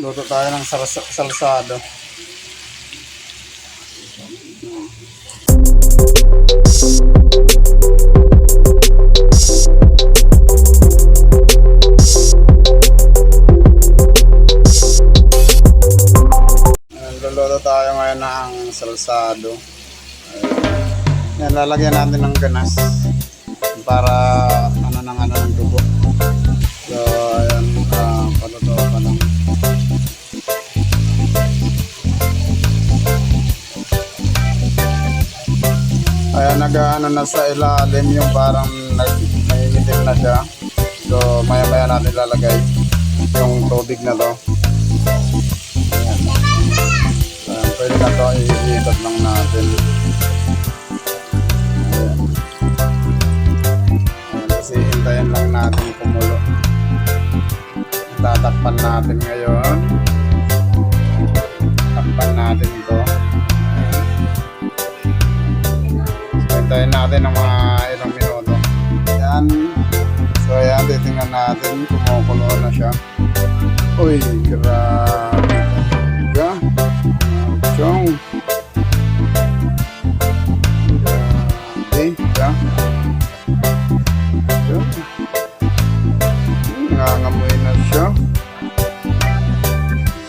Luto tayo ng salsado. Luluto tayo ngayon ng salsado. Yan, lalagyan natin ng ganas para ng dugo. So, ayan, paluto pa lang. Ayan, na sa ilalim yung parang naiitim na siya. So, maya natin lalagay yung tubig na to. Ayan, pwede na to, iikot lang natin. Ayan. Ayan, kasi hintayin lang natin kumulo. Tatakpan natin ngayon. Takpan natin ito. So, hintayin natin ng mga ilang minuto. Ayan. So, ayan, titingnan natin. Kumukulo na siya. Uy, grabe talaga. Chong. Grabe ka. Chong. Nangangamoy na siya.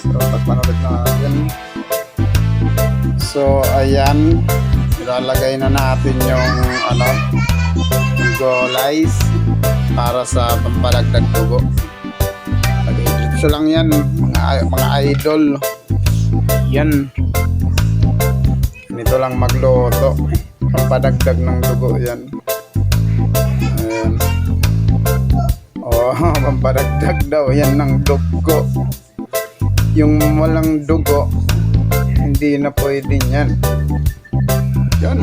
So, takpan ulit natin. So, ayan. Ilalagay na natin yung gulays para sa pampalagdag dugo. So lang yan, mga idol. Yan. Nito lang magluto. Pampadagdag ng dugo yan. Ayan. Oh, pampadagdag daw yan ng dugo. Yung walang dugo, hindi na pwede yan. Yan.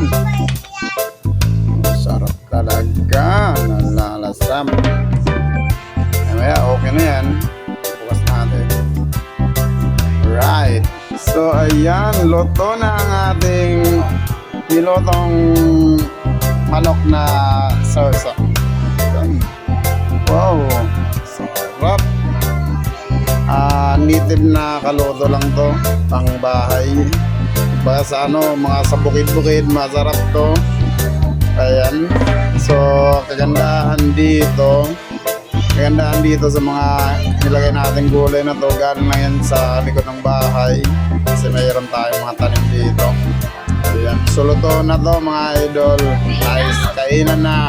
Sarap talaga. Nalalasam. Kaya okay na yan. Bukas natin. Right. So ayan, luto na ang ating nilotong manok na salsa. Wow. Sarap. Native na kaluto lang to. Pang bahay. Baka sa mga sa bukid-bukid, masarap to. Ayan. So, kagandahan dito sa mga nilagay natin gulay na to, galing lang yan sa likod ng bahay. Kasi mayroon tayong mga tanim dito. Ayan. So, luto na to mga idol. Nice. Kainan na.